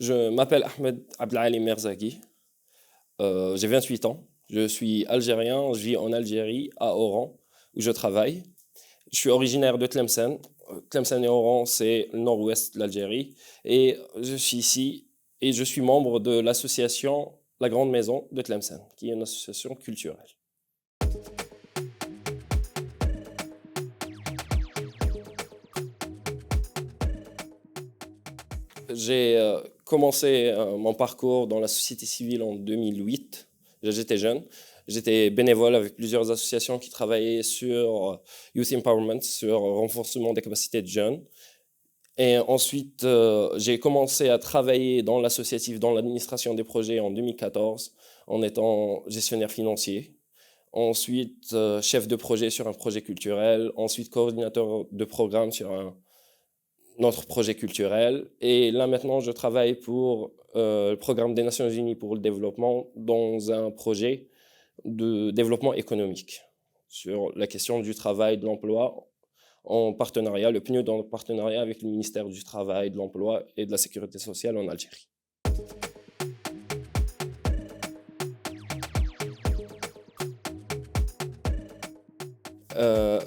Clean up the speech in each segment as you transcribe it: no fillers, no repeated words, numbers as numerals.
Je m'appelle Ahmed Abdelali Merzaghi, j'ai 28 ans, je suis algérien, je vis en Algérie, à Oran, où je travaille. Je suis originaire de Tlemcen. Tlemcen et Oran, c'est le nord-ouest de l'Algérie. Et je suis ici et je suis membre de l'association La Grande Maison de Tlemcen, qui est une association culturelle. J'ai commencé mon parcours dans la société civile en 2008. J'étais jeune. J'étais bénévole avec plusieurs associations qui travaillaient sur Youth Empowerment, sur renforcement des capacités de jeunes. Et ensuite, j'ai commencé à travailler dans l'associatif, dans l'administration des projets en 2014, en étant gestionnaire financier. Ensuite, chef de projet sur un projet culturel. Ensuite, coordinateur de programme sur notre projet culturel. Et là, maintenant, je travaille pour le programme des Nations Unies pour le développement dans un projet de développement économique sur la question du travail, de l'emploi, en partenariat, le PNUD en partenariat avec le ministère du Travail, de l'Emploi et de la Sécurité sociale en Algérie.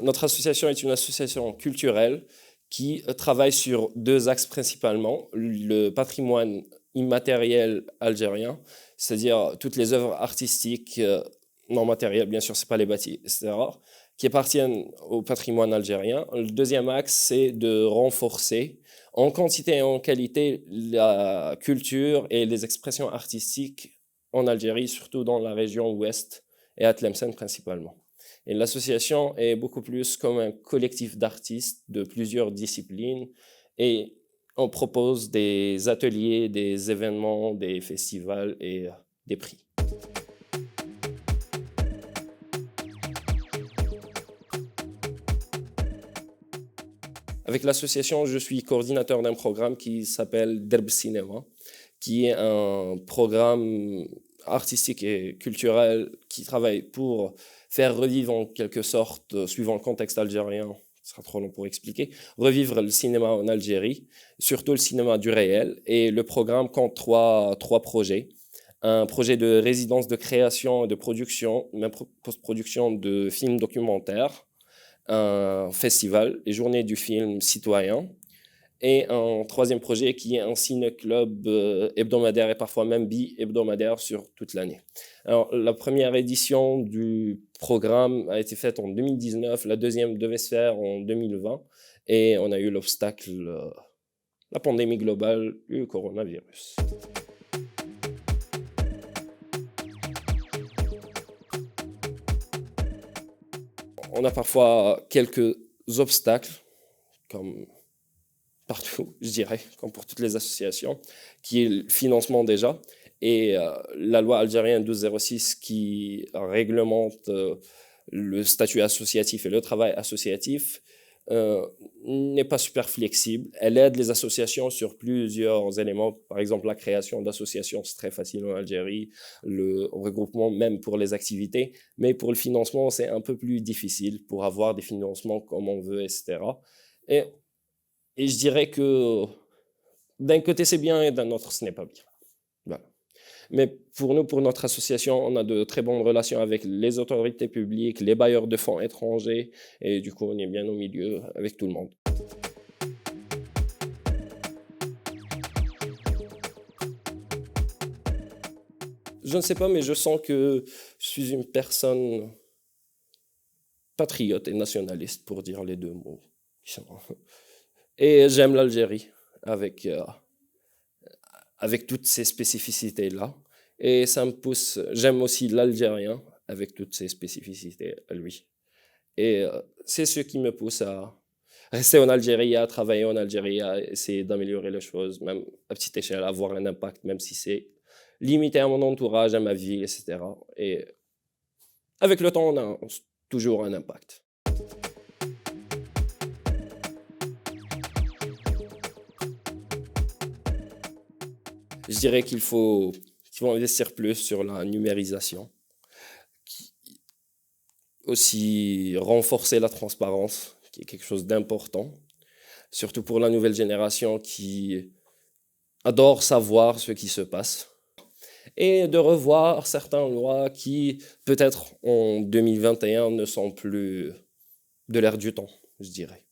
Notre association est une association culturelle qui travaille sur deux axes principalement, le patrimoine immatériel algérien, c'est-à-dire toutes les œuvres artistiques non matérielles, bien sûr, ce n'est pas les bâtis, etc., qui appartiennent au patrimoine algérien. Le deuxième axe, c'est de renforcer en quantité et en qualité la culture et les expressions artistiques en Algérie, surtout dans la région ouest et à Tlemcen principalement. Et l'association est beaucoup plus comme un collectif d'artistes de plusieurs disciplines et on propose des ateliers, des événements, des festivals et des prix. Avec l'association, je suis coordinateur d'un programme qui s'appelle Derb Cinéma, qui est un programme artistique et culturel qui travaille pour faire revivre en quelque sorte, suivant le contexte algérien, ce sera trop long pour expliquer, revivre le cinéma en Algérie, surtout le cinéma du réel. Et le programme compte trois projets. Un projet de résidence de création et de production, même post-production de films documentaires, un festival, les journées du film citoyen, et un troisième projet qui est un ciné-club hebdomadaire et parfois même bi-hebdomadaire sur toute l'année. Alors, la première édition du programme a été faite en 2019, la deuxième devait se faire en 2020, et on a eu l'obstacle, la pandémie globale du coronavirus. On a parfois quelques obstacles, comme partout, je dirais, comme pour toutes les associations, qui est le financement déjà, et la loi algérienne 1206 qui réglemente le statut associatif et le travail associatif n'est pas super flexible. Elle aide les associations sur plusieurs éléments. Par exemple, la création d'associations, c'est très facile en Algérie, le regroupement même pour les activités, mais pour le financement, c'est un peu plus difficile pour avoir des financements comme on veut, etc. Et je dirais que d'un côté c'est bien et d'un autre ce n'est pas bien. Voilà. Mais pour nous, pour notre association, on a de très bonnes relations avec les autorités publiques, les bailleurs de fonds étrangers, et du coup on est bien au milieu avec tout le monde. Je ne sais pas, mais je sens que je suis une personne patriote et nationaliste, pour dire les deux mots. Et j'aime l'Algérie avec toutes ces spécificités-là. Et ça me pousse, j'aime aussi l'Algérien avec toutes ses spécificités à lui. Et c'est ce qui me pousse à rester en Algérie, à travailler en Algérie, à essayer d'améliorer les choses, même à petite échelle, à avoir un impact, même si c'est limité à mon entourage, à ma vie, etc. Et avec le temps, on a toujours un impact. Je dirais qu'il faut investir plus sur la numérisation, aussi renforcer la transparence, qui est quelque chose d'important, surtout pour la nouvelle génération qui adore savoir ce qui se passe et de revoir certaines lois qui, peut-être en 2021, ne sont plus de l'air du temps, je dirais.